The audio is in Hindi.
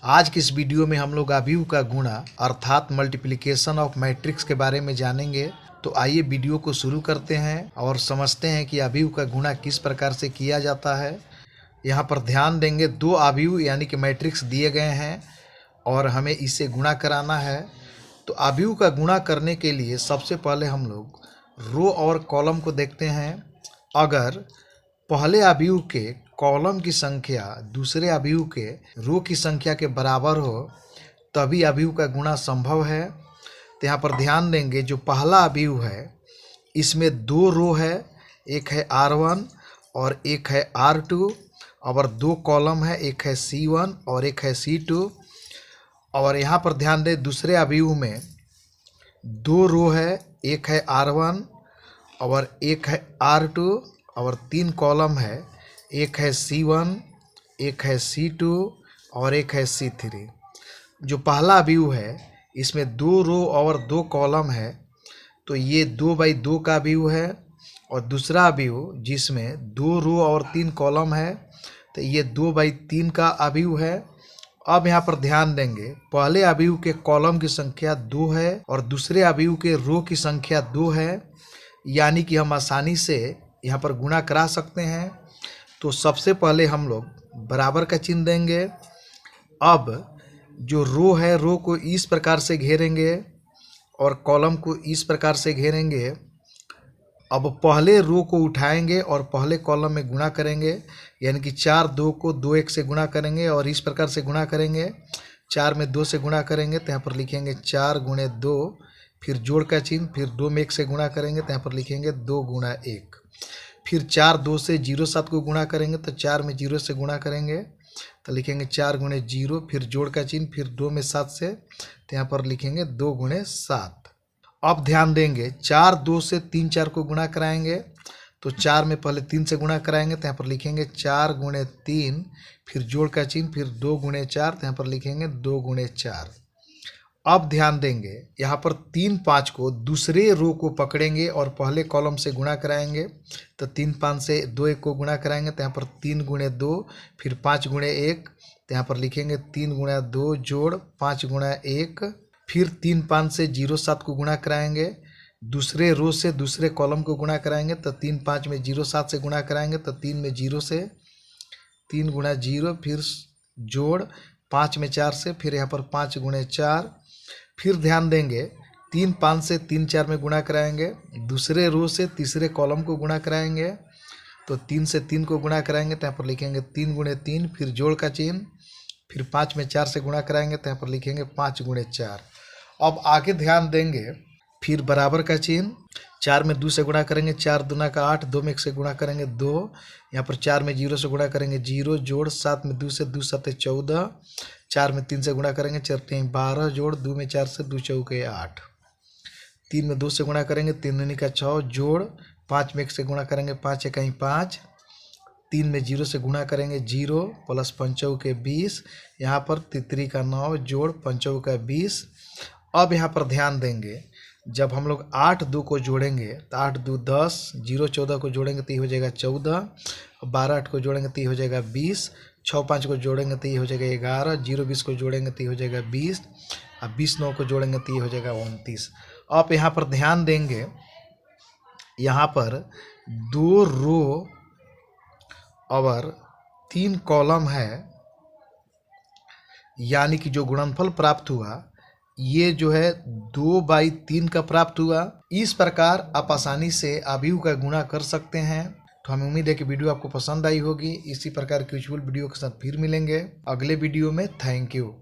आज की इस वीडियो में हम लोग अवयव का गुणा अर्थात मल्टीप्लिकेशन ऑफ मैट्रिक्स के बारे में जानेंगे। तो आइए वीडियो को शुरू करते हैं और समझते हैं कि अवयव का गुणा किस प्रकार से किया जाता है। यहाँ पर ध्यान देंगे, दो अवयव यानी कि मैट्रिक्स दिए गए हैं और हमें इसे गुणा कराना है। तो अवयव का गुणा करने के लिए सबसे पहले हम लोग रो और कॉलम को देखते हैं। अगर पहले अवयव के कॉलम की संख्या दूसरे अवयव के रो की संख्या के बराबर हो तभी अवयव का गुणा संभव है। तो यहाँ पर ध्यान देंगे, जो पहला अवयव है इसमें दो रो है, एक है R1 और एक है R2 और दो कॉलम है, एक है C1 और एक है C2। और यहाँ पर ध्यान दें, दूसरे अवयव में दो रो है, एक है R1 और एक है R2 और तीन कॉलम है, एक है C1 एक है C2 और एक है C3। जो पहला अवयव है इसमें दो रो और दो कॉलम है, तो ये 2/2 का अवयव है। और दूसरा अवयव जिसमें दो रो और तीन कॉलम है, तो ये 2/3 का अवयव है। अब यहाँ पर ध्यान देंगे, पहले अवयव के कॉलम की संख्या 2 है और दूसरे अवयव के रो की संख्या 2 है, यानी कि हम आसानी से यहाँ पर गुणा करा सकते हैं। तो सबसे पहले हम लोग बराबर का चिन्ह देंगे। अब जो रो है, रो को इस प्रकार से घेरेंगे और कॉलम को इस प्रकार से घेरेंगे। अब पहले रो को उठाएंगे और पहले कॉलम में गुणा करेंगे, यानी कि 4 2 को 2 1 से गुणा करेंगे और इस प्रकार से गुणा करेंगे। 4 में 2 से गुणा करेंगे तो यहाँ पर लिखेंगे 4 × 2, फिर जोड़ का चिन्ह, फिर 2 में 1 से गुणा करेंगे तो यहाँ पर लिखेंगे 2 × 1। फिर 4 2 से 0 7 को गुणा करेंगे तो 4 में 0 से गुणा करेंगे तो लिखेंगे 4 × 0, फिर जोड़ का चिन्ह, फिर 2 में 7 से तो यहाँ पर लिखेंगे 2 × 7। अब ध्यान देंगे, 4 2 से 3 4 को गुणा कराएंगे तो 4 में पहले 3 से गुणा कराएंगे तो यहाँ पर लिखेंगे 4 × 3, फिर जोड़ का चिन्ह, फिर 2 × 4 तो यहाँ पर लिखेंगे 2 × 4। अब ध्यान देंगे, यहाँ पर 3 5 को दूसरे रो को पकड़ेंगे और पहले कॉलम से गुणा कराएंगे तो 3 5 से 2 1 को गुणा कराएंगे तो यहाँ पर 3 × 2, फिर 5 × 1 तो यहाँ पर लिखेंगे 3 × 2 जोड़ 5 × 1। फिर 3 5 से 0 7 को गुणा कराएंगे, दूसरे रो से दूसरे कॉलम को गुणा कराएंगे तो 3 5 में 0 7 से गुणा कराएंगे तो 3 में 0 से 3 × 0, फिर जोड़ 5 में 4 से, फिर यहाँ पर 5 × 4। फिर ध्यान देंगे, 3 5 से 3 4 में गुणा कराएंगे, दूसरे रो से तीसरे कॉलम को गुणा कराएंगे तो 3 से 3 को गुणा कराएंगे तो यहाँ पर लिखेंगे 3 × 3, फिर जोड़ का चिन्ह, फिर 5 में 4 से गुणा कराएंगे तो यहाँ पर लिखेंगे 5 × 4। अब आगे ध्यान देंगे, फिर बराबर का चिन्ह, 4 में 2 से गुणा करेंगे 4 दूना का 8, 2 में 1 से गुणा करेंगे 2, यहाँ पर 4 में 0 से गुणा करेंगे 0, जोड़ 7 में 2 से 2 7 14, 4 में 3 से गुणा करेंगे 4 3 12, जोड़ 2 में 4 से 2 4 8, 3 में 2 से गुणा करेंगे 3 दूनी का 6, जोड़ 5 में 1 से गुणा करेंगे 5 1 5, 3 में 0 से गुणा करेंगे 0 प्लस 5 के 20, यहाँ पर 3 का 9 जोड़ 5 का 20। अब यहाँ पर ध्यान देंगे, जब हम लोग 8 2 को जोड़ेंगे तो 8 2 10, 0 14 को जोड़ेंगे तो ये हो जाएगा 14, 12 8 को जोड़ेंगे तो ये हो जाएगा 20, 6 5 को जोड़ेंगे तो ये हो जाएगा 11, 0 20 को जोड़ेंगे तो ये हो जाएगा 20 और 20 9 को जोड़ेंगे तो ये हो जाएगा 29। अब यहाँ पर ध्यान देंगे, यहाँ पर 2 रो और 3 कॉलम है, यानी कि जो गुणनफल प्राप्त हुआ ये जो है 2/3 का प्राप्त हुआ। इस प्रकार आप आसानी से अवयव का गुणा कर सकते हैं। तो हमें उम्मीद है कि वीडियो आपको पसंद आई होगी। इसी प्रकार की यूजफुल वीडियो के साथ फिर मिलेंगे अगले वीडियो में। Thank you.